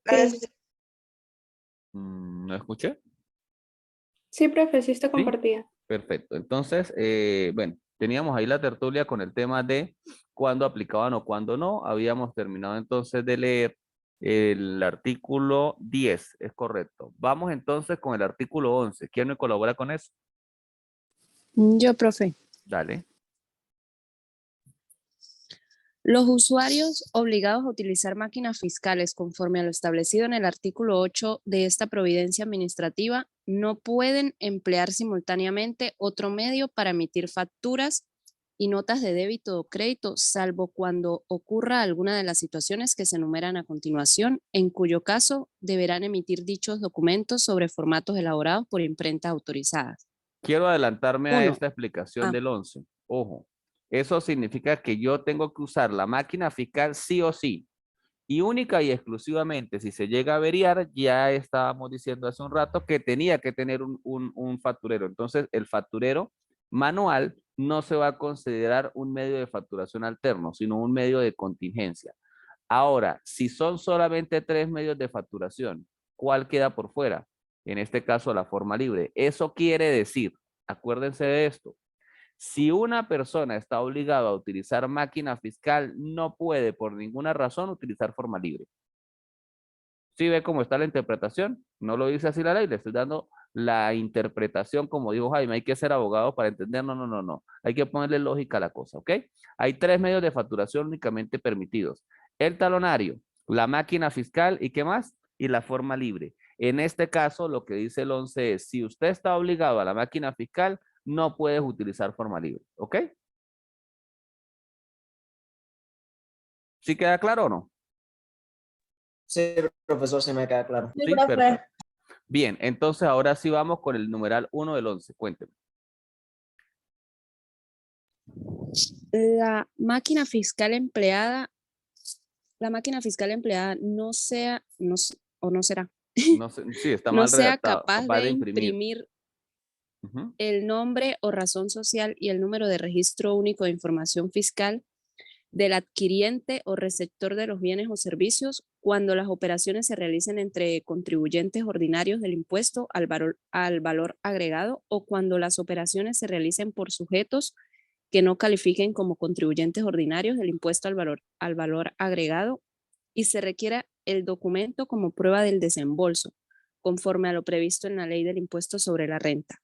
Sí, ¿No escuché? sí, profe, sí está Sí, compartida. perfecto. Entonces, bueno, teníamos ahí la tertulia con el tema de cuándo aplicaban o cuándo no. Habíamos terminado entonces de leer el artículo 10, es correcto. Vamos entonces con el artículo 11. ¿Quién me colabora con eso? Yo, profe. Dale. Los usuarios obligados a utilizar máquinas fiscales conforme a lo establecido en el artículo 8 de esta providencia administrativa no pueden emplear simultáneamente otro medio para emitir facturas y notas de débito o crédito, salvo cuando ocurra alguna de las situaciones que se enumeran a continuación, en cuyo caso deberán emitir dichos documentos sobre formatos elaborados por imprentas autorizadas. Quiero adelantarme a 1. esta explicación del 11. Ojo, eso significa que yo tengo que usar la máquina fiscal sí o sí. Y única y exclusivamente, si se llega a averiar, ya estábamos diciendo hace un rato que tenía que tener un facturero. Entonces, el facturero manual no se va a considerar un medio de facturación alterno, sino un medio de contingencia. Ahora, si son solamente 3 medios de facturación, ¿cuál queda por fuera? En este caso, la forma libre. Eso quiere decir, acuérdense de esto, si una persona está obligada a utilizar máquina fiscal, no puede por ninguna razón utilizar forma libre. ¿Sí ve cómo está la interpretación? No lo dice así la ley, le estoy dando la interpretación, como dijo Jaime, hay que ser abogado para entender, no. Hay que ponerle lógica a la cosa, ¿ok? Hay 3 medios de facturación únicamente permitidos. El talonario, la máquina fiscal y ¿qué más? Y la forma libre. En este caso, lo que dice el 11 es, si usted está obligado a la máquina fiscal, no puedes utilizar forma libre, ¿ok? ¿Sí queda claro o no? Sí, profesor, sí me queda claro. Sí, perfecto. Bien, entonces ahora sí vamos con el numeral 1 del 11. Cuénteme. La máquina fiscal empleada no sea, o no será, No sé, sí, está no mal sea redactado. capaz Va de de imprimir. imprimir Ujú. el nombre o razón social y el número de registro único de información fiscal del adquiriente o receptor de los bienes o servicios cuando las operaciones se realicen entre contribuyentes ordinarios del impuesto al valor agregado o cuando las operaciones se realicen por sujetos que no califiquen como contribuyentes ordinarios del impuesto al valor agregado y se requiera el documento como prueba del desembolso, conforme a lo previsto en la ley del impuesto sobre la renta.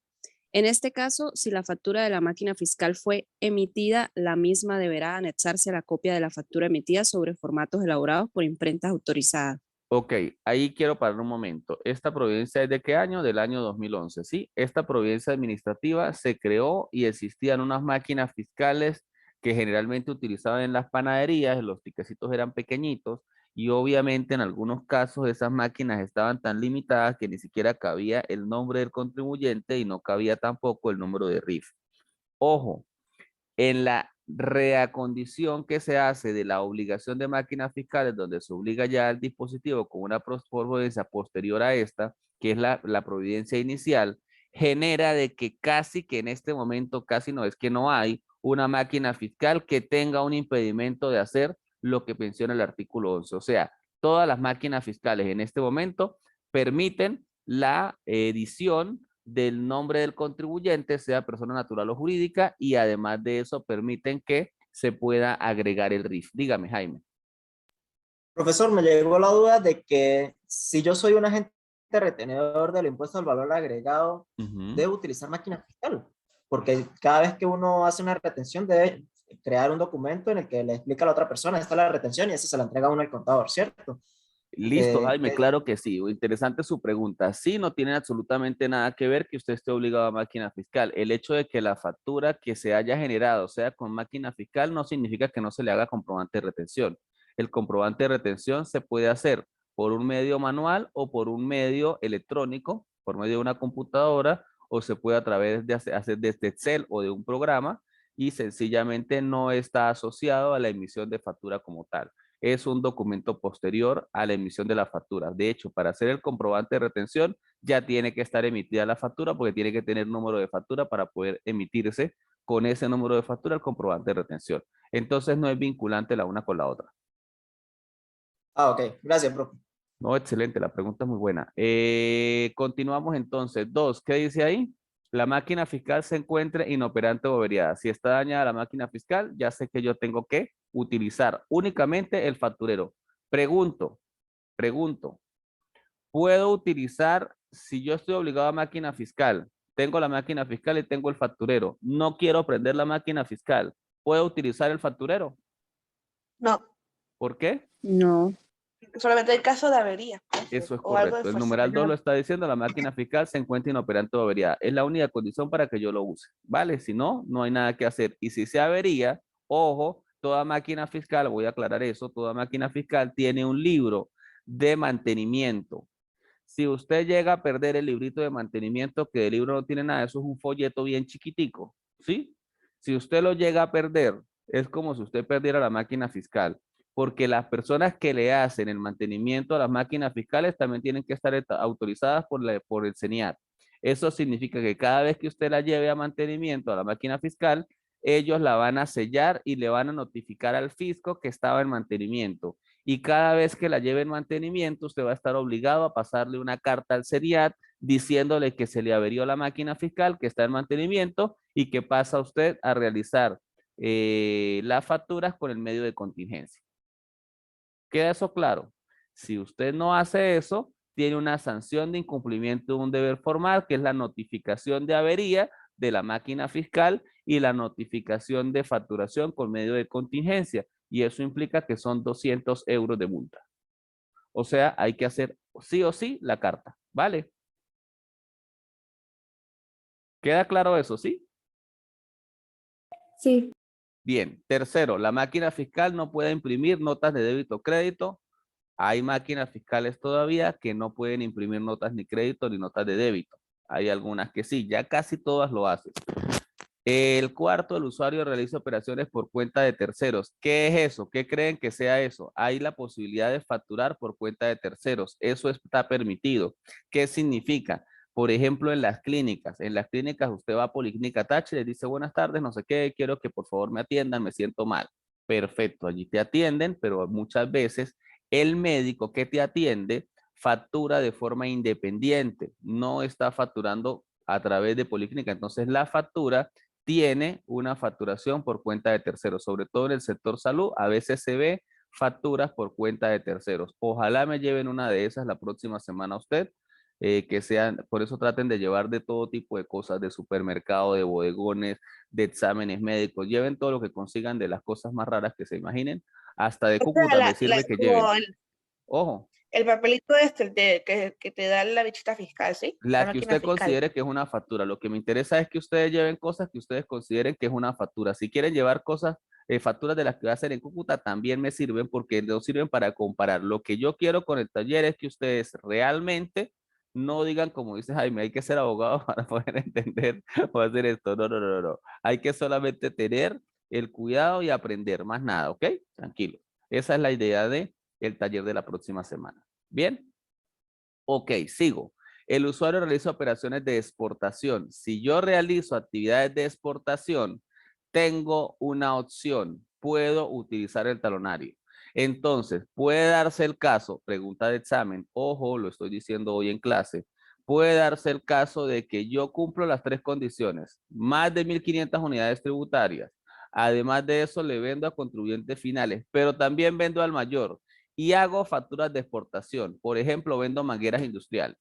En este caso, si la factura de la máquina fiscal fue emitida, la misma deberá anexarse a la copia de la factura emitida sobre formatos elaborados por imprentas autorizadas. Ok, ahí quiero parar un momento. ¿Esta providencia es de qué año? Del año 2011, ¿sí? Esta providencia administrativa se creó y existían unas máquinas fiscales que generalmente utilizaban en las panaderías, los tiquecitos eran pequeñitos y obviamente en algunos casos esas máquinas estaban tan limitadas que ni siquiera cabía el nombre del contribuyente y no cabía tampoco el número de RIF. Ojo, en la reacondición que se hace de la obligación de máquinas fiscales, donde se obliga ya al dispositivo con una providencia posterior a esta, que es la providencia inicial, genera de que casi que en este momento, casi no, es que no hay una máquina fiscal que tenga un impedimento de hacer lo que menciona el artículo 11. O sea, todas las máquinas fiscales en este momento permiten la edición del nombre del contribuyente, sea persona natural o jurídica, y además de eso permiten que se pueda agregar el RIF. Dígame, Jaime. Profesor, me llegó la duda de que si yo soy un agente retenedor del impuesto al valor agregado, debo utilizar máquina fiscal, porque cada vez que uno hace una retención debe crear un documento en el que le explica a la otra persona, esta es la retención y eso se la entrega a uno al contador, ¿cierto? Listo, Jaime, claro que sí. Interesante su pregunta. Sí, no tiene absolutamente nada que ver que usted esté obligado a máquina fiscal. El hecho de que la factura que se haya generado sea con máquina fiscal no significa que no se le haga comprobante de retención. El comprobante de retención se puede hacer por un medio manual o por un medio electrónico, por medio de una computadora, o se puede a través de hacer desde Excel o de un programa y sencillamente no está asociado a la emisión de factura como tal. Es un documento posterior a la emisión de la factura. De hecho, para hacer el comprobante de retención, ya tiene que estar emitida la factura porque tiene que tener número de factura para poder emitirse con ese número de factura el comprobante de retención. Entonces, no es vinculante la una con la otra. Ah, ok. Gracias, profe. No, excelente, la pregunta es muy buena. Continuamos entonces. 2, ¿qué dice ahí? La máquina fiscal se encuentra inoperante o averiada. Si está dañada la máquina fiscal, ya sé que yo tengo que utilizar únicamente el facturero. Pregunto, ¿puedo utilizar, si yo estoy obligado a máquina fiscal, tengo la máquina fiscal y tengo el facturero, no quiero prender la máquina fiscal, ¿puedo utilizar el facturero? No, ¿Por qué? No. solamente en caso de avería. Eso es O algo de correcto. El fuerza numeral 2 mayor. lo está diciendo, la máquina fiscal se encuentra inoperante o averiada. Es la única condición para que yo lo use, ¿vale? Si no, no hay nada que hacer. Y si se avería, ojo, toda máquina fiscal, voy a aclarar eso, toda máquina fiscal tiene un libro de mantenimiento. Si usted llega a perder el librito de mantenimiento, que el libro no tiene nada, eso es un folleto bien chiquitico, ¿sí? Si usted lo llega a perder, es como si usted perdiera la máquina fiscal, porque las personas que le hacen el mantenimiento a las máquinas fiscales también tienen que estar autorizadas por el CENIAT. Eso significa que cada vez que usted la lleve a mantenimiento a la máquina fiscal, ellos la van a sellar y le van a notificar al fisco que estaba en mantenimiento. Y cada vez que la lleve en mantenimiento, usted va a estar obligado a pasarle una carta al CENIAT diciéndole que se le averió la máquina fiscal, que está en mantenimiento y que pasa usted a realizar las facturas con el medio de contingencia. ¿Queda eso claro? Si usted no hace eso, tiene una sanción de incumplimiento de un deber formal, que es la notificación de avería de la máquina fiscal y la notificación de facturación con medio de contingencia. Y eso implica que son 200 euros de multa. O sea, hay que hacer sí o sí la carta, ¿vale? ¿Queda claro eso, sí? Sí. Bien. Tercero, la máquina fiscal no puede imprimir notas de débito o crédito. Hay máquinas fiscales todavía que no pueden imprimir notas ni crédito ni notas de débito. Hay algunas que sí, ya casi todas lo hacen. El cuarto, el usuario realiza operaciones por cuenta de terceros. ¿Qué es eso? ¿Qué creen que sea eso? Hay la posibilidad de facturar por cuenta de terceros. Eso está permitido. ¿Qué significa? Por ejemplo, en las clínicas. En las clínicas usted va a Policlínica Tachi y le dice, buenas tardes, no sé qué, quiero que por favor me atiendan, me siento mal. Perfecto, allí te atienden, pero muchas veces el médico que te atiende factura de forma independiente. No está facturando a través de Policlínica. Entonces la factura tiene una facturación por cuenta de terceros, sobre todo en el sector salud, a veces se ve facturas por cuenta de terceros. Ojalá me lleven una de esas la próxima semana a usted, que sean, por eso traten de llevar de todo tipo de cosas, de supermercado, de bodegones, de exámenes médicos, lleven todo lo que consigan de las cosas más raras que se imaginen, hasta de O sea, Cúcuta me sirve que lleven. como Ojo. el papelito que te da la bichita fiscal, ¿sí? La que máquina usted fiscal. considere que es una factura. Lo que me interesa es que ustedes lleven cosas que ustedes consideren que es una factura. Si quieren llevar cosas, facturas de las que voy a hacer en Cúcuta, también me sirven porque no sirven para comparar. Lo que yo quiero con el taller es que ustedes realmente no digan, como dice Jaime, hay que ser abogado para poder entender o hacer esto. No, no, no, no. Hay que solamente tener el cuidado y aprender, más nada, ¿ok? Tranquilo. Esa es la idea de el taller de la próxima semana. ¿Bien? Ok, sigo. El usuario realiza operaciones de exportación. Si yo realizo actividades de exportación, tengo una opción. Puedo utilizar el talonario. Entonces, puede darse el caso, pregunta de examen, ojo, lo estoy diciendo hoy en clase, puede darse el caso de que yo cumplo las 3 condiciones, más de 1.500 unidades tributarias. Además de eso, le vendo a contribuyentes finales, pero también vendo al mayor y hago facturas de exportación. Por ejemplo, vendo mangueras industriales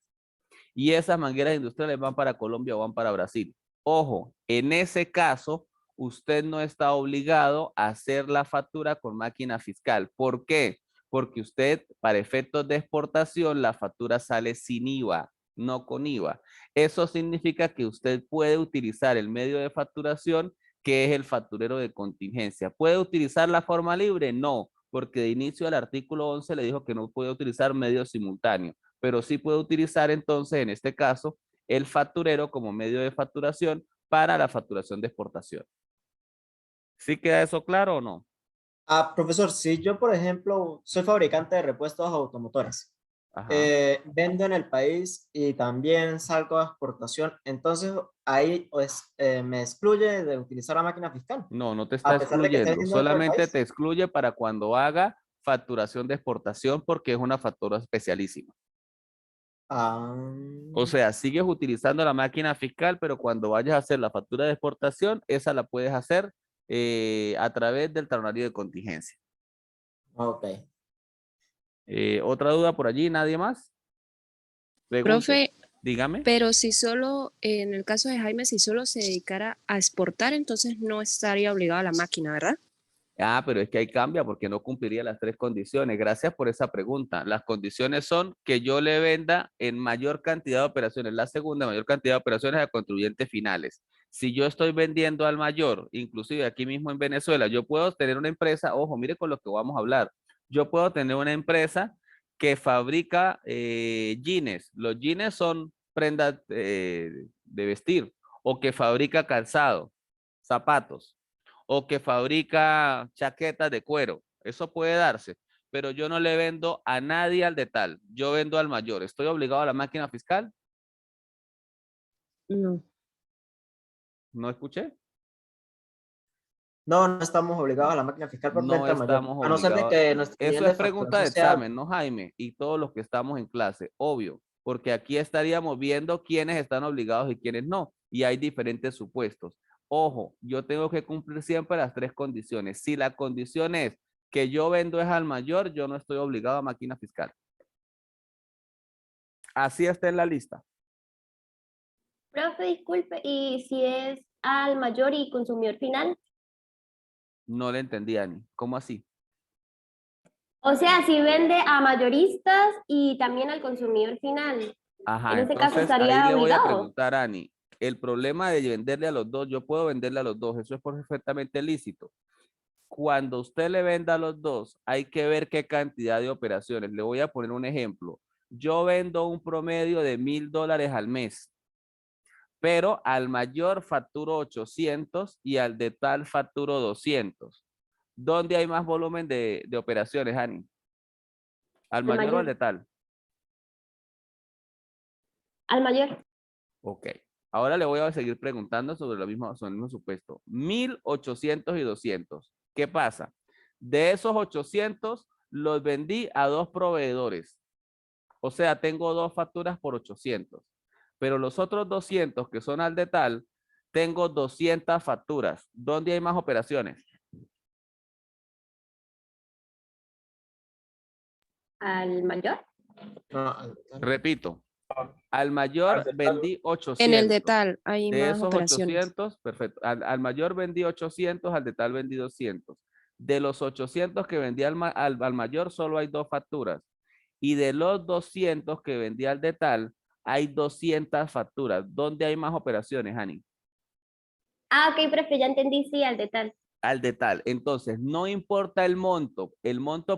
y esas mangueras industriales van para Colombia o van para Brasil. Ojo, en ese caso, usted no está obligado a hacer la factura con máquina fiscal. ¿Por qué? Porque usted, para efectos de exportación, la factura sale sin IVA, no con IVA. Eso significa que usted puede utilizar el medio de facturación, que es el facturero de contingencia. ¿Puede utilizar la forma libre? No, porque de inicio el artículo 11 le dijo que no puede utilizar medios simultáneos, pero sí puede utilizar entonces, en este caso, el facturero como medio de facturación para la facturación de exportación. ¿Sí queda eso claro o no? Profesor, si yo, por ejemplo, soy fabricante de repuestos automotores, Ajá. vendo en el país y también salgo a exportación, entonces ahí pues, me excluye de utilizar la máquina fiscal, No, no te está a pesar de que esté excluyendo, vendiendo dentro del solamente país. te excluye para cuando haga facturación de exportación porque es una factura especialísima. Ah, O sea, sigues utilizando la máquina fiscal, pero cuando vayas a hacer la factura de exportación, esa la puedes hacer a través del talonario de contingencia. ok. ¿Otra duda por allí? ¿Nadie más? Pregunte. Profe, Dígame. pero si solo, en el caso de Jaime, si solo se dedicara a exportar, entonces no estaría obligado a la máquina, ¿verdad? Ah, pero es que ahí cambia porque no cumpliría las 3 condiciones. Gracias por esa pregunta. Las condiciones son que yo le venda en mayor cantidad de operaciones. La segunda, mayor cantidad de operaciones a contribuyentes finales. Si yo estoy vendiendo al mayor, inclusive aquí mismo en Venezuela, yo puedo tener una empresa, ojo, mire con lo que vamos a hablar. Yo puedo tener una empresa que fabrica jeans. Los jeans son prendas de vestir o que fabrica calzado, zapatos o que fabrica chaquetas de cuero. Eso puede darse, pero yo no le vendo a nadie al de tal. Yo vendo al mayor. ¿Estoy obligado a la máquina fiscal? No. ¿No escuché? No, no estamos obligados a la máquina fiscal por No venta mayor. estamos A no ser de obligados. que nuestro nivel Eso es de pregunta de facturación sea alto. examen, ¿no, Jaime? Y todos los que estamos en clase, obvio, porque aquí estaríamos viendo quiénes están obligados y quiénes no. Y hay diferentes supuestos. Ojo, yo tengo que cumplir siempre las 3 condiciones. Si la condición es que yo vendo es al mayor, yo no estoy obligado a máquina fiscal. Así está en la lista. Profe, disculpe, ¿y si es al mayor y consumidor final? No le entendí, Ani. ¿Cómo así? O sea, si vende a mayoristas y también al consumidor final. Ajá, En ese caso entonces ahí estaría le voy a obligado. preguntar, Ani, el problema de venderle a los dos, yo puedo venderle a los dos, eso es perfectamente lícito. Cuando usted le venda a los dos, hay que ver qué cantidad de operaciones. Le voy a poner un ejemplo. Yo vendo un promedio de $1,000 al mes, pero al mayor facturo 800 y al de tal facturo 200. ¿Dónde hay más volumen de operaciones, Ani? ¿Al Al mayor o al de mayor. tal? Al mayor. Ok. Ahora le voy a seguir preguntando sobre lo mismo, sobre el mismo supuesto. 1,800 y 200. ¿Qué pasa? De esos 800 los vendí a 2 proveedores. O sea, tengo 2 facturas por 800. Pero los otros 200 que son al de tal, tengo 200 facturas. ¿Dónde hay más operaciones? Al mayor. No, Repito, al mayor vendí En el de 800. tal hay De más esos operaciones. 800, perfecto. Al mayor vendí 800, al de tal vendí 200. De los 800 que vendí al mayor, solo hay 2 facturas. Y de los 200 que vendí al de tal, hay 200 facturas. ¿Dónde hay más operaciones, Ani? Ah, ok, profe, ya entendí, sí, al de tal. Al de tal. Entonces, no importa el monto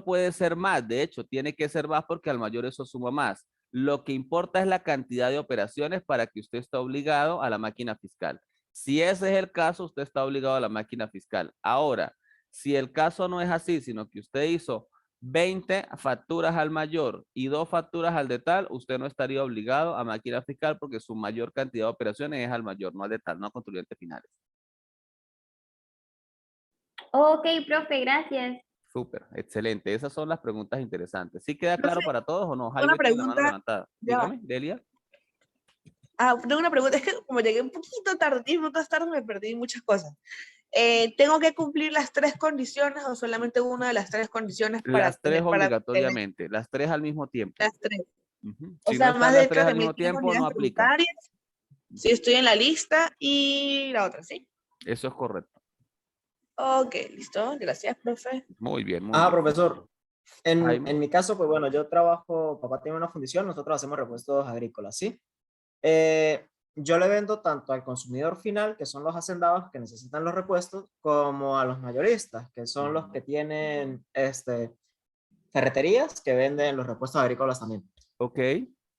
puede ser más, de hecho, tiene que ser más porque al mayor eso suma más. Lo que importa es la cantidad de operaciones para que usted esté obligado a la máquina fiscal. Si ese es el caso, usted está obligado a la máquina fiscal. Ahora, si el caso no es así, sino que usted hizo 20 facturas al mayor y 2 facturas al de tal, usted no estaría obligado a máquina fiscal porque su mayor cantidad de operaciones es al mayor, no al de tal, no a contribuyentes finales. Ok, profe, gracias. Súper, excelente. Esas son las preguntas interesantes. ¿Sí queda claro Profe, para todos o no? una Jaime tiene la mano pregunta. levantada. Ya va. Dígame, Delia. Tengo una pregunta. Es que como llegué un poquito tarde, 10 minutos tarde, me perdí muchas cosas. ¿Tengo que cumplir las 3 condiciones o solamente una de las 3 condiciones para Las 3 tener, obligatoriamente, las 3 al mismo tiempo. las 3? Ujú. O Si no sea, están más las de 3 creo que al mismo 1.500 tiempo, no unidades aplican. tributarias. Si estoy en la lista y la otra, ¿sí? Eso es correcto. Ok, listo. Gracias, profe. Muy bien, muy Ah, bien. profesor. Jaime. En mi caso, pues bueno, yo trabajo, papá tiene una fundición, nosotros hacemos repuestos agrícolas, ¿sí? Yo le vendo tanto al consumidor final, que son los hacendados que necesitan los repuestos, como a los mayoristas, que son los que tienen ferreterías que venden los repuestos agrícolas también. Ok.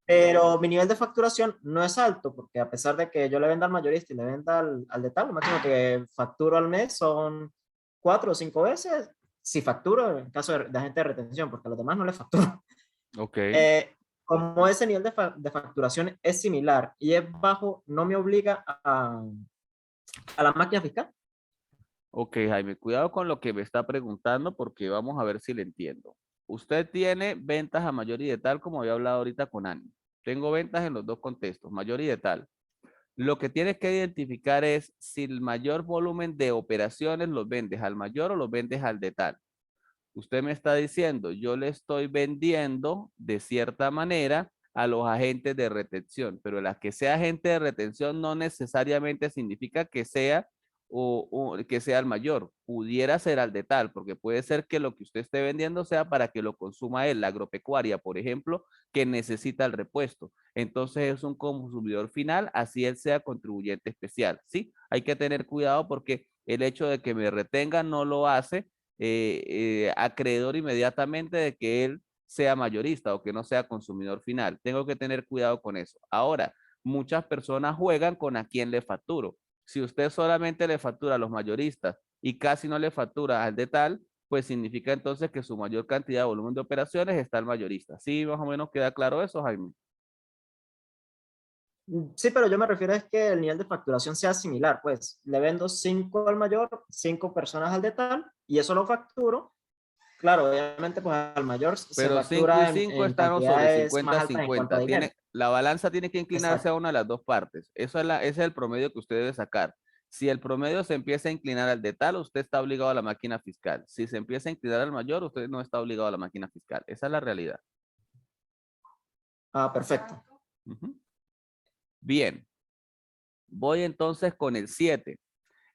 Pero mi nivel de facturación no es alto, porque a pesar de que yo le venda al mayorista y le venda al de tal, lo máximo que facturo al mes son 4 o 5 veces, si facturo, en caso de agente de retención, porque a los demás no les facturo. Ok. Como ese nivel de facturación es similar y es bajo, no me obliga a la máquina fiscal. Ok, Jaime, cuidado con lo que me está preguntando porque vamos a ver si le entiendo. Usted tiene ventas a mayor y de tal, como había hablado ahorita con Ani. Tengo ventas en los dos contextos, mayor y de tal. Lo que tienes que identificar es si el mayor volumen de operaciones los vendes al mayor o los vendes al de tal. Usted me está diciendo, yo le estoy vendiendo de cierta manera a los agentes de retención, pero la que sea agente de retención no necesariamente significa que sea o que sea el mayor. Pudiera ser al de tal, porque puede ser que lo que usted esté vendiendo sea para que lo consuma él, la agropecuaria, por ejemplo, que necesita el repuesto. Entonces es un consumidor final, así él sea contribuyente especial, ¿sí? Hay que tener cuidado porque el hecho de que me retenga no lo hace acreedor inmediatamente de que él sea mayorista o que no sea consumidor final. Tengo que tener cuidado con eso. Ahora, muchas personas juegan con a quién le facturo. Si usted solamente le factura a los mayoristas y casi no le factura al de tal, pues significa entonces que su mayor cantidad de volumen de operaciones está el mayorista. ¿Sí más o menos queda claro eso, Jaime? Sí, pero yo me refiero es que el nivel de facturación sea similar, pues le vendo 5 al mayor, 5 personas al de tal, y eso lo facturo. Claro, obviamente pues al mayor se Pero 5 y factura 5 en están sobre cantidades más altas en cuanto a 50-50. dinero. La balanza tiene que inclinarse a Exacto. una de las dos partes. Ese es el promedio que usted debe sacar. Si el promedio se empieza a inclinar al de tal, usted está obligado a la máquina fiscal. Si se empieza a inclinar al mayor, usted no está obligado a la máquina fiscal. Esa es la realidad. Ah, perfecto. Bien. Voy entonces con el 7.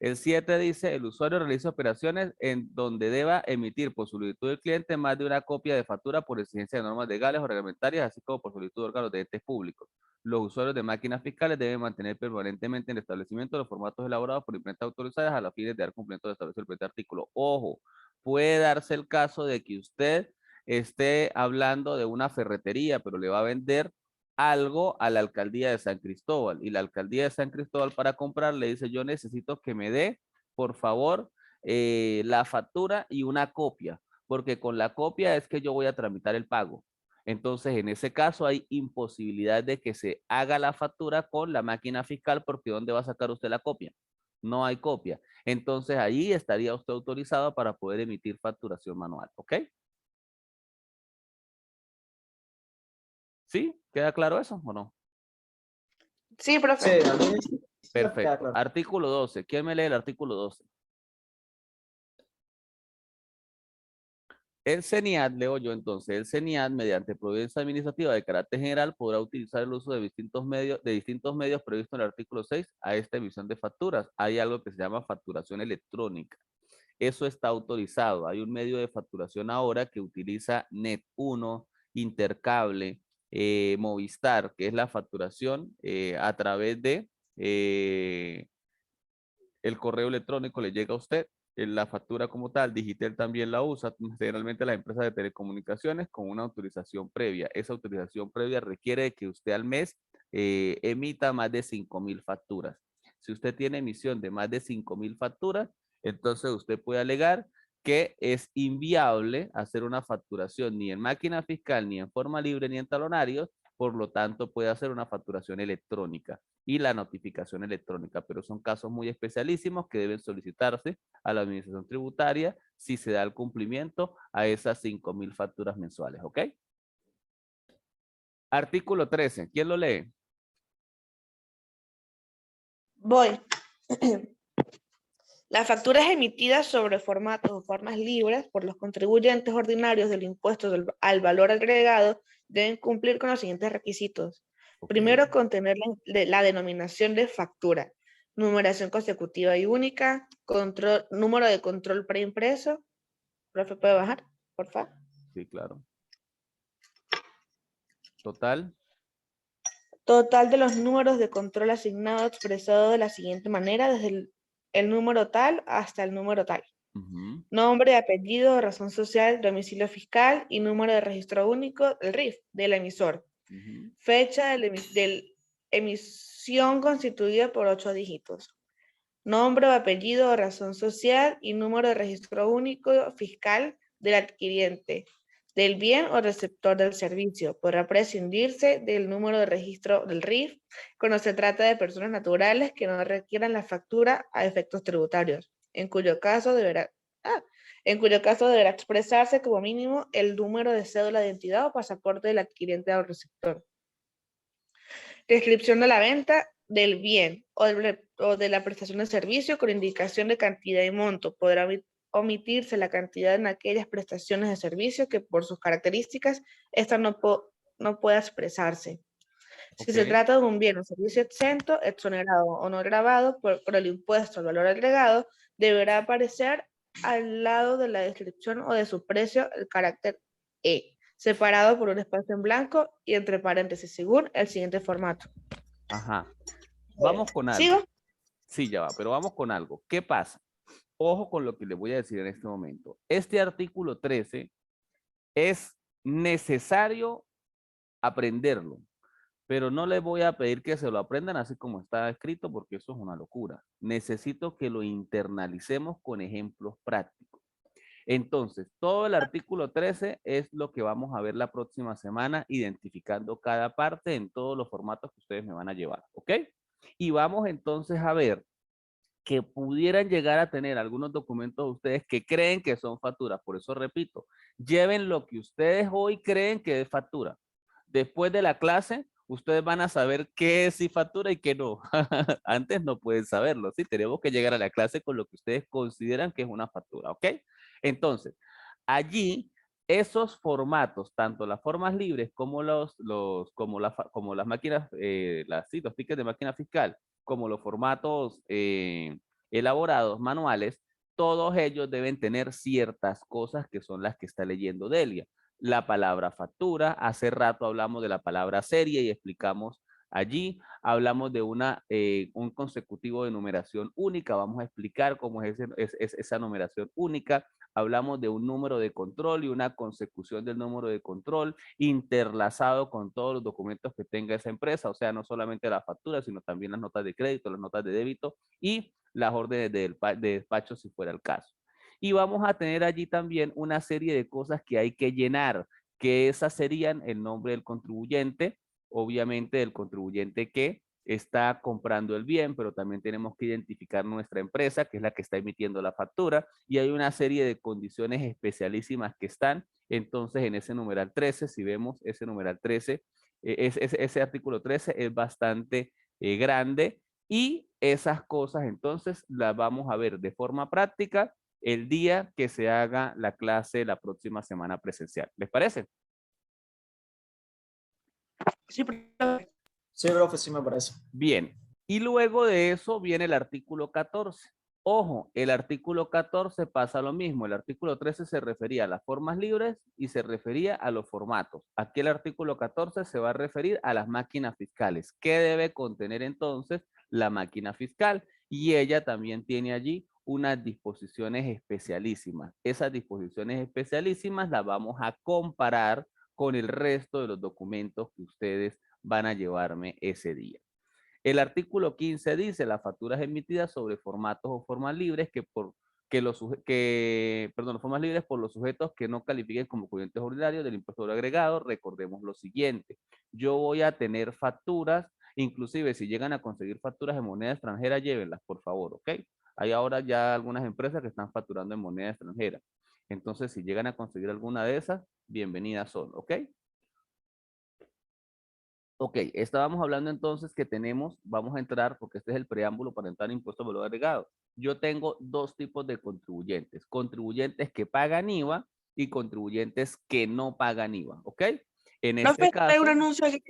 El 7 dice, el usuario realiza operaciones en donde deba emitir por solicitud del cliente más de una copia de factura por exigencia de normas legales o reglamentarias, así como por solicitud de órganos de entes públicos. Los usuarios de máquinas fiscales deben mantener permanentemente en el establecimiento los formatos elaborados por imprentas autorizadas a los fines de dar cumplimiento de establecido el presente artículo. Ojo, puede darse el caso de que usted esté hablando de una ferretería, pero le va a vender algo a la alcaldía de San Cristóbal y la alcaldía de San Cristóbal para comprar le dice yo necesito que me dé por favor la factura y una copia porque con la copia es que yo voy a tramitar el pago. Entonces en ese caso hay imposibilidad de que se haga la factura con la máquina fiscal porque ¿dónde va a sacar usted la copia? No hay copia. Entonces ahí estaría usted autorizado para poder emitir facturación manual, ¿ok? ¿Sí? ¿Queda claro eso o no? Sí, Sí, profe. a mí sí me queda Perfecto. claro. Artículo 12. ¿Quién me lee el artículo 12? El CENIAT, leo yo entonces, el CENIAT, mediante providencia administrativa de carácter general, podrá utilizar el uso de distintos medios previstos en el artículo 6 a esta emisión de facturas. Hay algo que se llama facturación electrónica. Eso está autorizado. Hay un medio de facturación ahora que utiliza Net1, Intercable, Movistar, que es la facturación a través de el correo electrónico le llega a usted, la factura como tal, Digitel también la usa, generalmente las empresas de telecomunicaciones con una autorización previa. Esa autorización previa requiere de que usted al mes emita más de 5,000 facturas. Si usted tiene emisión de más de 5,000 facturas, entonces usted puede alegar que es inviable hacer una facturación ni en máquina fiscal, ni en forma libre, ni en talonarios, por lo tanto puede hacer una facturación electrónica y la notificación electrónica, pero son casos muy especialísimos que deben solicitarse a la administración tributaria si se da el cumplimiento a esas 5,000 facturas mensuales, ¿ok? Artículo 13, ¿quién lo lee? Voy. Las facturas emitidas sobre formatos o formas libres por los contribuyentes ordinarios del impuesto al valor agregado deben cumplir con los siguientes requisitos. Okay. Primero, contener la denominación de factura, numeración consecutiva y única, número de control preimpreso. ¿Profe, puede bajar, por favor? Sí, claro. Total. Total de los números de control asignados expresado de la siguiente manera, desde el número tal hasta el número tal. Nombre, apellido, razón social, domicilio fiscal y número de registro único, el RIF, del emisor. Fecha de emisión constituida por 8 dígitos. Nombre, apellido, razón social y número de registro único fiscal del adquiriente, del bien o receptor del servicio. Podrá prescindirse del número de registro del RIF cuando se trata de personas naturales que no requieran la factura a efectos tributarios. en cuyo caso deberá expresarse como mínimo el número de cédula de identidad o pasaporte del adquiriente o receptor. Descripción de la venta del bien o de la prestación de servicio con indicación de cantidad y monto. Podrá omitirse la cantidad en aquellas prestaciones de servicio que por sus características esta no pueda expresarse. Si se trata de un bien o servicio exento, exonerado o no grabado por el impuesto al valor agregado, deberá aparecer al lado de la descripción o de su precio el carácter E, separado por un espacio en blanco y entre paréntesis, según el siguiente formato. Ajá. Vamos con algo. ¿Sigo? Sí, ya va, pero vamos con algo. ¿Qué pasa? Ojo con lo que les voy a decir en este momento. Este artículo 13 es necesario aprenderlo, pero no les voy a pedir que se lo aprendan así como está escrito, porque eso es una locura. Necesito que lo internalicemos con ejemplos prácticos. Entonces, todo el artículo 13 es lo que vamos a ver la próxima semana, identificando cada parte en todos los formatos que ustedes me van a llevar, ¿ok? Y vamos entonces a ver que pudieran llegar a tener algunos documentos de ustedes que creen que son facturas. Por eso repito, lleven lo que ustedes hoy creen que es factura. Después de la clase, ustedes van a saber qué es sí factura y qué no. Antes no pueden saberlo, ¿sí? Tenemos que llegar a la clase con lo que ustedes consideran que es una factura, ¿ok? Entonces, allí, esos formatos, tanto las formas libres como las máquinas, los tickets de máquina fiscal, como los formatos elaborados, manuales, todos ellos deben tener ciertas cosas que son las que está leyendo Delia. La palabra factura, hace rato hablamos de la palabra serie y explicamos allí, hablamos de un consecutivo de numeración única, vamos a explicar cómo es esa numeración única. Hablamos de un número de control y una consecución del número de control interlazado con todos los documentos que tenga esa empresa, o sea, no solamente la factura, sino también las notas de crédito, las notas de débito y las órdenes de despacho si fuera el caso. Y vamos a tener allí también una serie de cosas que hay que llenar, que esas serían el nombre del contribuyente, obviamente del contribuyente que está comprando el bien, pero también tenemos que identificar nuestra empresa, que es la que está emitiendo la factura, y hay una serie de condiciones especialísimas que están. Entonces, en ese numeral 13, si vemos ese numeral 13, ese artículo 13 es bastante grande, y esas cosas entonces las vamos a ver de forma práctica el día que se haga la clase la próxima semana presencial. ¿Les parece? Sí, profe. Sí, profe, sí me parece. Bien, y luego de eso viene el artículo 14. Ojo, el artículo 14 pasa lo mismo. El artículo 13 se refería a las formas libres y se refería a los formatos. Aquí el artículo 14 se va a referir a las máquinas fiscales. ¿Qué debe contener entonces la máquina fiscal? Y ella también tiene allí unas disposiciones especialísimas. Esas disposiciones especialísimas las vamos a comparar con el resto de los documentos que ustedes van a llevarme ese día. El artículo 15 dice las facturas emitidas sobre formatos o formas libres formas libres por los sujetos que no califiquen como clientes ordinarios del impuesto agregado. Recordemos lo siguiente, yo voy a tener facturas, inclusive si llegan a conseguir facturas en moneda extranjera, llévenlas, por favor, ¿ok? Hay ahora ya algunas empresas que están facturando en moneda extranjera. Entonces, si llegan a conseguir alguna de esas, bienvenidas son, ¿ok? Ok, estábamos hablando entonces que vamos a entrar, porque este es el preámbulo para entrar en impuesto de valor agregado. Yo tengo dos tipos de contribuyentes. Contribuyentes que pagan IVA y contribuyentes que no pagan IVA, ¿ok? En este Profe, hay un caso, anuncio aquí,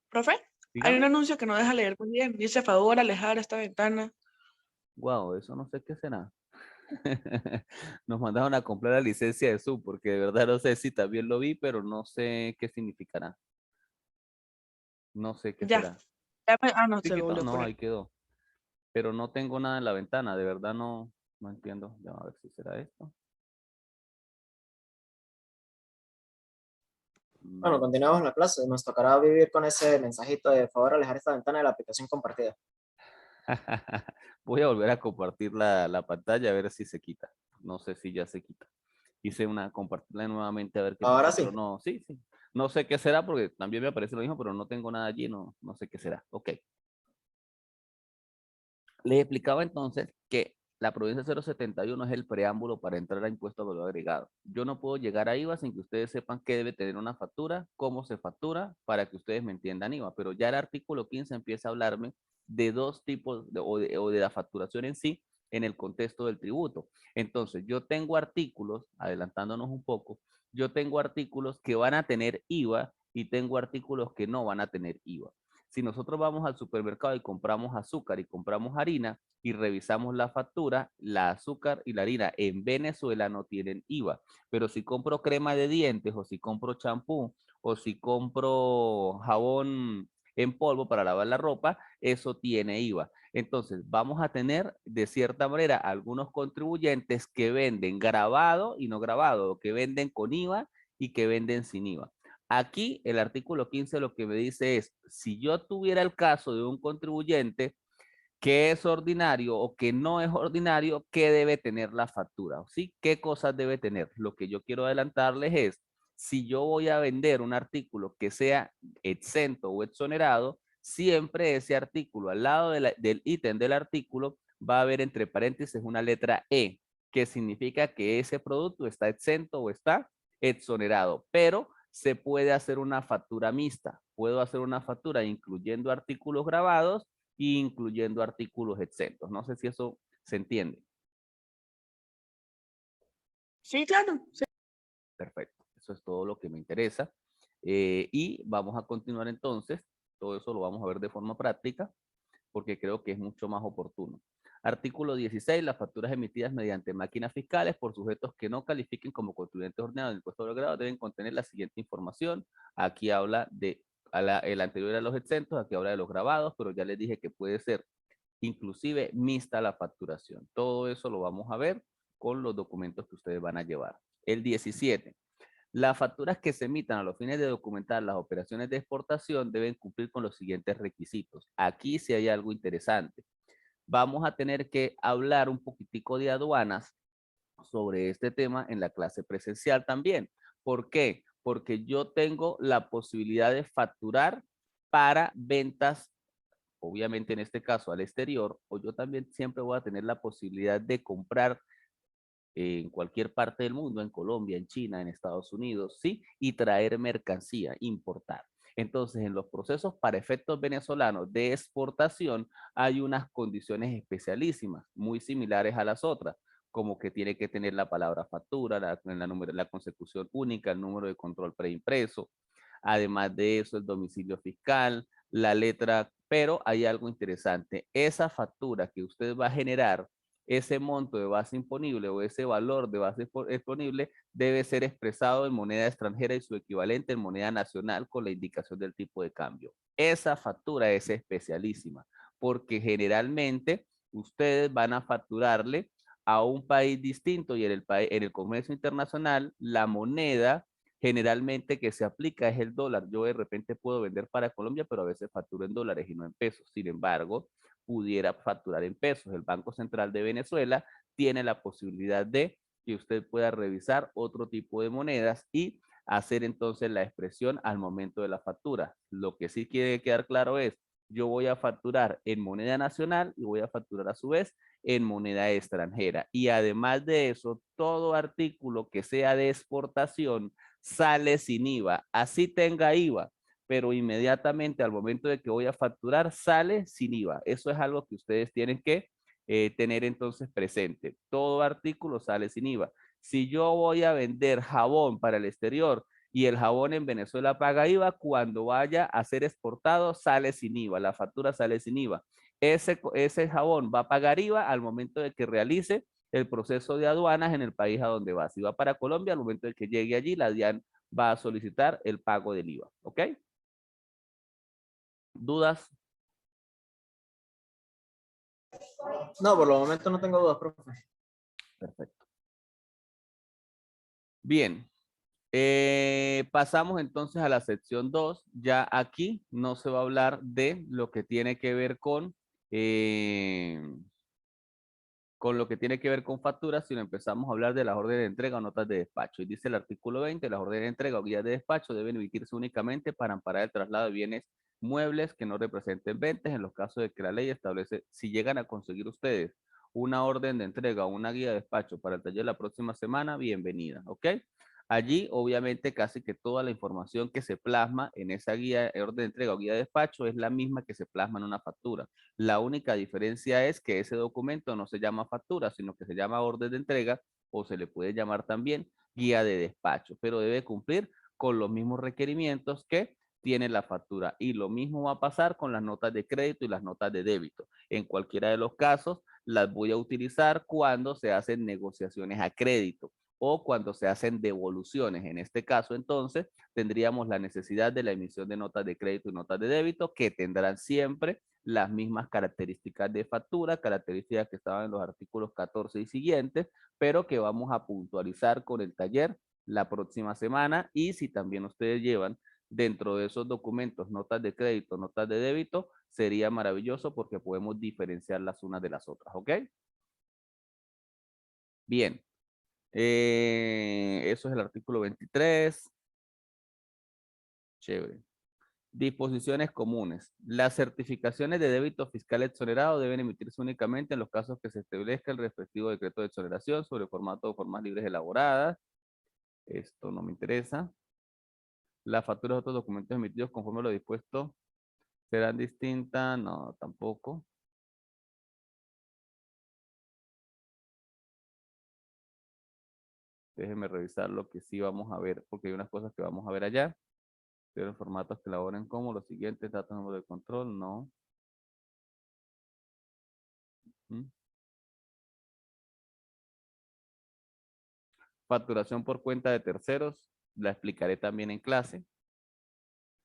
profe, hay un dígame. anuncio que no deja leer muy bien. Dice, favor, alejar esta ventana. Wow, eso no sé qué será. Nos mandaron a comprar la licencia de Zoom, porque de verdad no sé si también lo vi, pero no sé qué significará. No sé qué Ya. será. No, ¿Sí se lo quitó? volvió a No, poner. ahí quedó. Pero no tengo nada en la ventana, de verdad no entiendo. Ya, a ver si será esto. Bueno, continuamos la clase. Nos tocará vivir con ese mensajito de favor alejar esta ventana de la aplicación compartida. Voy a volver a compartir la pantalla a ver si se quita. No sé si ya se quita. Hice compartirla nuevamente a ver qué Ahora pasa, sí. pero no, sí. No sé qué será porque también me aparece lo mismo, pero no tengo nada allí, no sé qué será. Ok. Les explicaba entonces que la provincia 071 es el preámbulo para entrar a impuesto al valor agregado. Yo no puedo llegar a IVA sin que ustedes sepan qué debe tener una factura, cómo se factura, para que ustedes me entiendan IVA. Pero ya el artículo 15 empieza a hablarme de dos tipos o de la facturación en sí en el contexto del tributo. Entonces, yo tengo artículos, adelantándonos un poco, yo tengo artículos que van a tener IVA y tengo artículos que no van a tener IVA. Si nosotros vamos al supermercado y compramos azúcar y compramos harina y revisamos la factura, la azúcar y la harina en Venezuela no tienen IVA. Pero si compro crema de dientes o si compro champú o si compro jabón en polvo para lavar la ropa, eso tiene IVA. Entonces, vamos a tener de cierta manera algunos contribuyentes que venden grabado y no grabado, que venden con IVA y que venden sin IVA. Aquí el artículo 15 lo que me dice es, si yo tuviera el caso de un contribuyente que es ordinario o que no es ordinario, ¿qué debe tener la factura? ¿Sí? ¿Qué cosas debe tener? Lo que yo quiero adelantarles es, si yo voy a vender un artículo que sea exento o exonerado, siempre ese artículo al lado del ítem del artículo va a haber entre paréntesis una letra E, que significa que ese producto está exento o está exonerado, pero se puede hacer una factura mixta. Puedo hacer una factura incluyendo artículos grabados e incluyendo artículos exentos. No sé si eso se entiende. Sí, claro. Sí. Perfecto. Eso es todo lo que me interesa. Y vamos a continuar entonces. Todo eso lo vamos a ver de forma práctica porque creo que es mucho más oportuno. Artículo 16. Las facturas emitidas mediante máquinas fiscales por sujetos que no califiquen como contribuyentes ordenados del impuesto de grado deben contener la siguiente información. Aquí habla de, el anterior a los exentos, aquí habla de los grabados, pero ya les dije que puede ser inclusive mixta la facturación. Todo eso lo vamos a ver con los documentos que ustedes van a llevar. El 17. Las facturas que se emitan a los fines de documentar las operaciones de exportación deben cumplir con los siguientes requisitos. Aquí sí hay algo interesante. Vamos a tener que hablar un poquitico de aduanas sobre este tema en la clase presencial también. ¿Por qué? Porque yo tengo la posibilidad de facturar para ventas, obviamente en este caso al exterior, o yo también siempre voy a tener la posibilidad de comprar en cualquier parte del mundo, en Colombia, en China, en Estados Unidos, ¿sí? Y traer mercancía, importar. Entonces, en los procesos para efectos venezolanos de exportación, hay unas condiciones especialísimas, muy similares a las otras, como que tiene que tener la palabra factura, la consecución única, el número de control preimpreso. Además de eso, el domicilio fiscal, la letra, pero hay algo interesante. Esa factura que usted va a generar, ese monto de base imponible o ese valor de base exponible debe ser expresado en moneda extranjera y su equivalente en moneda nacional con la indicación del tipo de cambio. Esa factura es especialísima porque generalmente ustedes van a facturarle a un país distinto y en el comercio internacional la moneda generalmente que se aplica es el dólar. Yo de repente puedo vender para Colombia, pero a veces facturo en dólares y no en pesos. Sin embargo, pudiera facturar en pesos. El Banco Central de Venezuela tiene la posibilidad de que usted pueda revisar otro tipo de monedas y hacer entonces la expresión al momento de la factura. Lo que sí quiere quedar claro es, yo voy a facturar en moneda nacional y voy a facturar a su vez en moneda extranjera. Y además de eso, todo artículo que sea de exportación sale sin IVA. Así tenga IVA, pero inmediatamente al momento de que voy a facturar sale sin IVA. Eso es algo que ustedes tienen que tener entonces presente. Todo artículo sale sin IVA. Si yo voy a vender jabón para el exterior y el jabón en Venezuela paga IVA, cuando vaya a ser exportado sale sin IVA, la factura sale sin IVA. Ese jabón va a pagar IVA al momento de que realice el proceso de aduanas en el país a donde va. Si va para Colombia, al momento de que llegue allí, la DIAN va a solicitar el pago del IVA. ¿Ok? ¿Dudas? No, por el momento no tengo dudas, profe. Perfecto. Bien. Pasamos entonces a la sección 2. Ya aquí no se va a hablar de lo que tiene que ver con lo que tiene que ver con facturas, sino empezamos a hablar de las órdenes de entrega o notas de despacho. Y dice el artículo 20, las órdenes de entrega o guías de despacho deben emitirse únicamente para amparar el traslado de bienes muebles que no representen ventas en los casos de que la ley establece, si llegan a conseguir ustedes una orden de entrega o una guía de despacho para el taller de la próxima semana, bienvenida, ¿ok? Allí, obviamente, casi que toda la información que se plasma en esa guía, orden de entrega o guía de despacho es la misma que se plasma en una factura. La única diferencia es que ese documento no se llama factura, sino que se llama orden de entrega o se le puede llamar también guía de despacho, pero debe cumplir con los mismos requerimientos que tiene la factura. Y lo mismo va a pasar con las notas de crédito y las notas de débito. En cualquiera de los casos, las voy a utilizar cuando se hacen negociaciones a crédito o cuando se hacen devoluciones. En este caso, entonces, tendríamos la necesidad de la emisión de notas de crédito y notas de débito que tendrán siempre las mismas características de factura, características que estaban en los artículos 14 y siguientes, pero que vamos a puntualizar con el taller la próxima semana. Y si también ustedes llevan dentro de esos documentos notas de crédito, notas de débito, sería maravilloso porque podemos diferenciar las unas de las otras, ¿ok? Bien. Eso es el artículo 23. Chévere. Disposiciones comunes. Las certificaciones de débito fiscal exonerado deben emitirse únicamente en los casos que se establezca el respectivo decreto de exoneración sobre formato o formas libres elaboradas. Esto no me interesa. Las facturas de otros documentos emitidos conforme a lo dispuesto serán distintas. No, tampoco. Déjenme revisar lo que sí vamos a ver, porque hay unas cosas que vamos a ver allá. Pero formatos que elaboren como los siguientes, datos, número de control, no. Facturación por cuenta de terceros, la explicaré también en clase.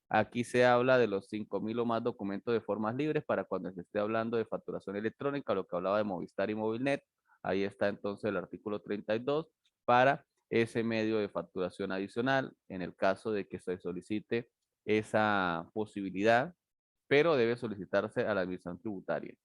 Aquí se habla de los 5.000 o más documentos de formas libres para cuando se esté hablando de facturación electrónica, lo que hablaba de Movistar y Movilnet. Ahí está entonces el artículo 32 para ese medio de facturación adicional en el caso de que se solicite esa posibilidad, pero debe solicitarse a la administración tributaria.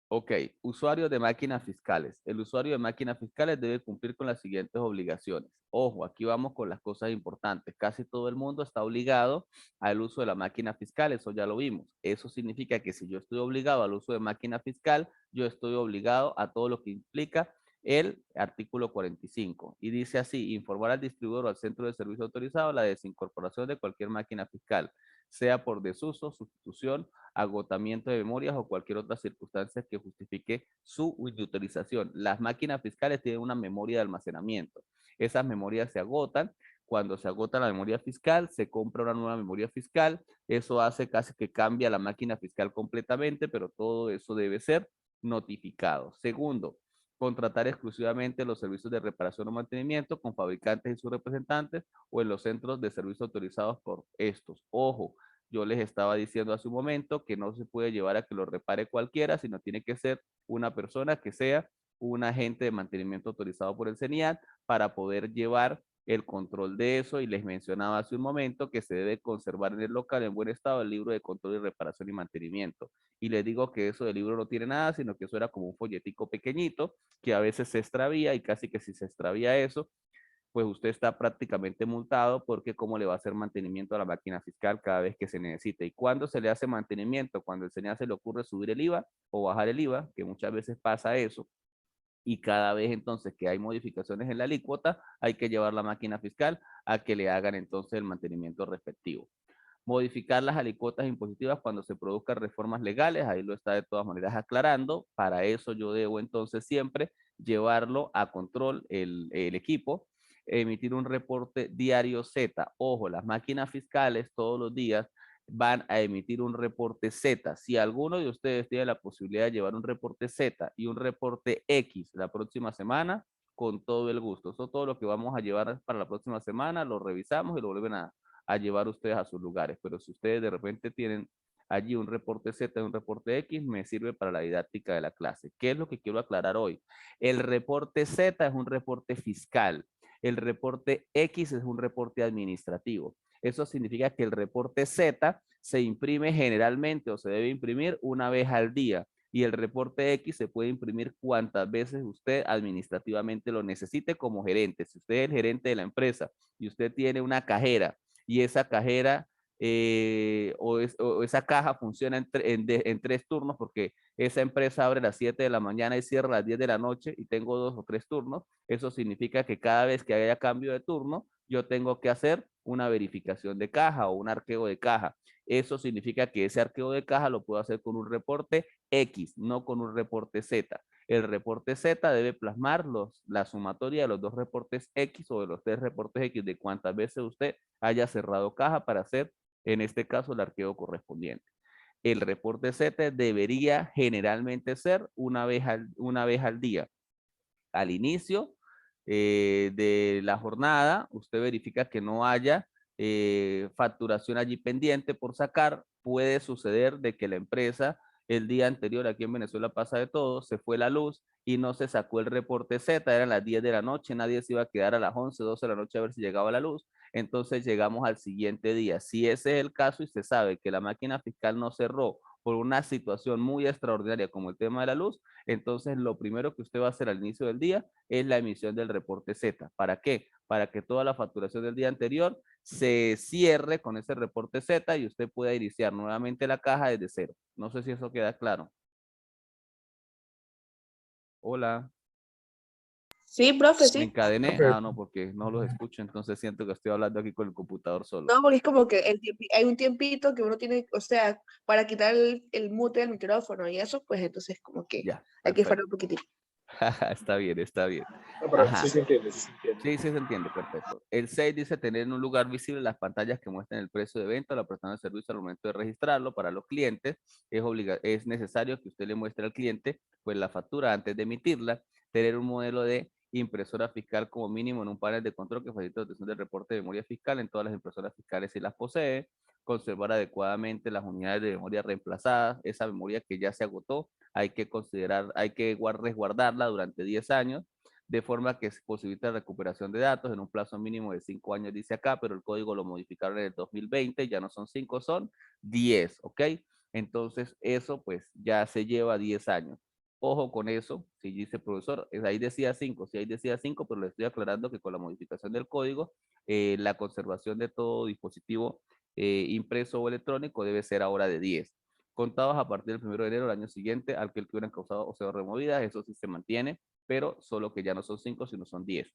Ok, usuarios de máquinas fiscales. El usuario de máquinas fiscales debe cumplir con las siguientes obligaciones. Ojo, aquí vamos con las cosas importantes. Casi todo el mundo está obligado al uso de la máquina fiscal, eso ya lo vimos. Eso significa que si yo estoy obligado al uso de máquina fiscal, yo estoy obligado a todo lo que implica el artículo 45. Y dice así, informar al distribuidor o al centro de servicio autorizado la desincorporación de cualquier máquina fiscal, sea por desuso, sustitución, agotamiento de memorias o cualquier otra circunstancia que justifique su inutilización. Las máquinas fiscales tienen una memoria de almacenamiento. Esas memorias se agotan. Cuando se agota la memoria fiscal, se compra una nueva memoria fiscal. Eso hace casi que cambia la máquina fiscal completamente, pero todo eso debe ser notificado. Segundo, contratar exclusivamente los servicios de reparación o mantenimiento con fabricantes y sus representantes o en los centros de servicio autorizados por estos. Ojo, yo les estaba diciendo hace un momento que no se puede llevar a que lo repare cualquiera, sino tiene que ser una persona que sea un agente de mantenimiento autorizado por el CENIAT para poder llevar el control de eso. Y les mencionaba hace un momento que se debe conservar en el local en buen estado el libro de control y reparación y mantenimiento. Y les digo que eso del libro no tiene nada, sino que eso era como un folletico pequeñito que a veces se extravía y casi que si se extravía eso, pues usted está prácticamente multado porque cómo le va a hacer mantenimiento a la máquina fiscal cada vez que se necesite. ¿Y cuándo se le hace mantenimiento? Cuando el SENIAT se le ocurre subir el IVA o bajar el IVA, que muchas veces pasa eso. Y cada vez entonces que hay modificaciones en la alícuota, hay que llevar la máquina fiscal a que le hagan entonces el mantenimiento respectivo. Modificar las alícuotas impositivas cuando se produzcan reformas legales, ahí lo está de todas maneras aclarando. Para eso yo debo entonces siempre llevarlo a control el equipo, emitir un reporte diario Z. Ojo, las máquinas fiscales todos los días van a emitir un reporte Z. Si alguno de ustedes tiene la posibilidad de llevar un reporte Z y un reporte X la próxima semana, con todo el gusto. Eso es todo lo que vamos a llevar para la próxima semana, lo revisamos y lo vuelven a llevar ustedes a sus lugares. Pero si ustedes de repente tienen allí un reporte Z y un reporte X, me sirve para la didáctica de la clase. ¿Qué es lo que quiero aclarar hoy? El reporte Z es un reporte fiscal. El reporte X es un reporte administrativo. Eso significa que el reporte Z se imprime generalmente o se debe imprimir una vez al día. Y el reporte X se puede imprimir cuantas veces usted administrativamente lo necesite como gerente. Si usted es el gerente de la empresa y usted tiene una cajera y esa cajera o esa caja funciona en 3 turnos porque esa empresa abre a las 7 de la mañana y cierra a las 10 de la noche y tengo 2 o 3 turnos, eso significa que cada vez que haya cambio de turno, yo tengo que hacer una verificación de caja o un arqueo de caja. Eso significa que ese arqueo de caja lo puedo hacer con un reporte X, no con un reporte Z. El reporte Z debe plasmar la sumatoria de los 2 reportes X o de los 3 reportes X de cuántas veces usted haya cerrado caja para hacer, en este caso, el arqueo correspondiente. El reporte Z debería generalmente ser una vez al día. Al inicio de la jornada, usted verifica que no haya facturación allí pendiente por sacar. Puede suceder de que la empresa el día anterior, aquí en Venezuela pasa de todo, se fue la luz y no se sacó el reporte Z, eran las 10 de la noche, nadie se iba a quedar a las 11, 12 de la noche a ver si llegaba la luz. Entonces llegamos al siguiente día. Si ese es el caso y se sabe que la máquina fiscal no cerró por una situación muy extraordinaria como el tema de la luz, entonces lo primero que usted va a hacer al inicio del día es la emisión del reporte Z. ¿Para qué? Para que toda la facturación del día anterior se cierre con ese reporte Z y usted pueda iniciar nuevamente la caja desde cero. No sé si eso queda claro. Hola. Sí, profe, ¿Me sí. encadené? Ah, no, porque no los escucho, entonces siento que estoy hablando aquí con el computador solo. No, porque es como que hay un tiempito que uno tiene, o sea, para quitar el mute del micrófono y eso, pues entonces como que Ya, hay que esperar perfecto. un poquitito. Está bien, está bien. No, pero Ajá. sí se entiende, sí se entiende. Sí, sí se entiende, perfecto. El 6 dice tener en un lugar visible las pantallas que muestran el precio de venta o la prestación de servicio al momento de registrarlo. Para los clientes es necesario que usted le muestre al cliente pues la factura antes de emitirla. Tener un modelo de impresora fiscal como mínimo en un panel de control que facilite la obtención del reporte de memoria fiscal en todas las impresoras fiscales si las posee. Conservar adecuadamente las unidades de memoria reemplazadas. Esa memoria que ya se agotó, hay que resguardarla durante 10 años de forma que se posibilita la recuperación de datos en un plazo mínimo de 5 años, dice acá, pero el código lo modificaron en el 2020, ya no son 5, son 10, ¿ok? Entonces, eso pues ya se lleva 10 años. Ojo con eso, si dice profesor, ahí decía 5, sí, ahí decía 5, pero le estoy aclarando que con la modificación del código, la conservación de todo dispositivo impreso o electrónico debe ser ahora de 10. Contados a partir del 1 de enero del año siguiente al que el que hubieran causado o sea removidas, eso sí se mantiene, pero solo que ya no son 5, sino son 10.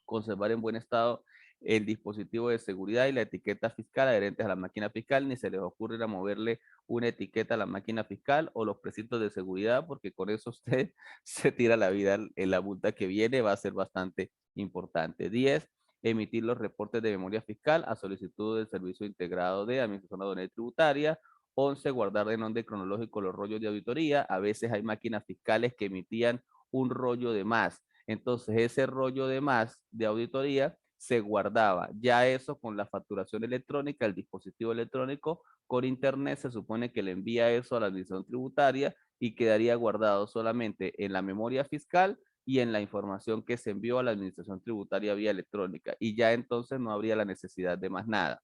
Conservar en buen estado el dispositivo de seguridad y la etiqueta fiscal adherentes a la máquina fiscal, ni se les ocurre ir a moverle una etiqueta a la máquina fiscal o los precintos de seguridad, porque con eso usted se tira la vida en la multa que viene, va a ser bastante importante. 10. Emitir los reportes de memoria fiscal a solicitud del Servicio Integrado de Administración Aduanera y Tributaria. 11. Guardar en orden cronológico los rollos de auditoría. A veces hay máquinas fiscales que emitían un rollo de más. Entonces ese rollo de más de auditoría se guardaba. Ya eso con la facturación electrónica, el dispositivo electrónico con internet se supone que le envía eso a la administración tributaria y quedaría guardado solamente en la memoria fiscal y en la información que se envió a la administración tributaria vía electrónica. Y ya entonces no habría la necesidad de más nada.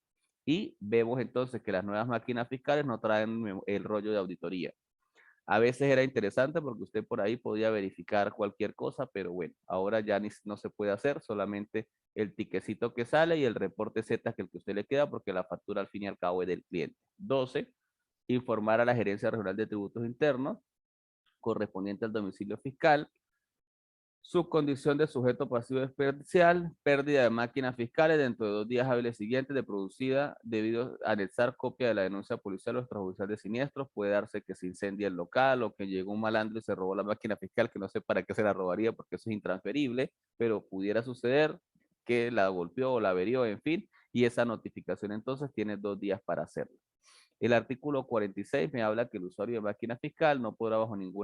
Y vemos entonces que las nuevas máquinas fiscales no traen el rollo de auditoría. A veces era interesante porque usted por ahí podía verificar cualquier cosa, pero bueno, ahora ya no se puede hacer, solamente el tiquecito que sale y el reporte Z que el que usted le queda, porque la factura al fin y al cabo es del cliente. 12. Informar a la Gerencia Regional de Tributos Internos correspondiente al domicilio fiscal. Su condición de sujeto pasivo especial, pérdida de máquinas fiscales dentro de 2 días hábiles siguientes de producida debido a anexar copia de la denuncia policial o extrajudicial de siniestros. Puede darse que se incendie el local o que llegó un malandro y se robó la máquina fiscal, que no sé para qué se la robaría porque eso es intransferible, pero pudiera suceder que la golpeó o la averió, en fin, y esa notificación entonces tiene 2 días para hacerlo. El artículo 46 me habla que el usuario de máquina fiscal no podrá bajo ninguna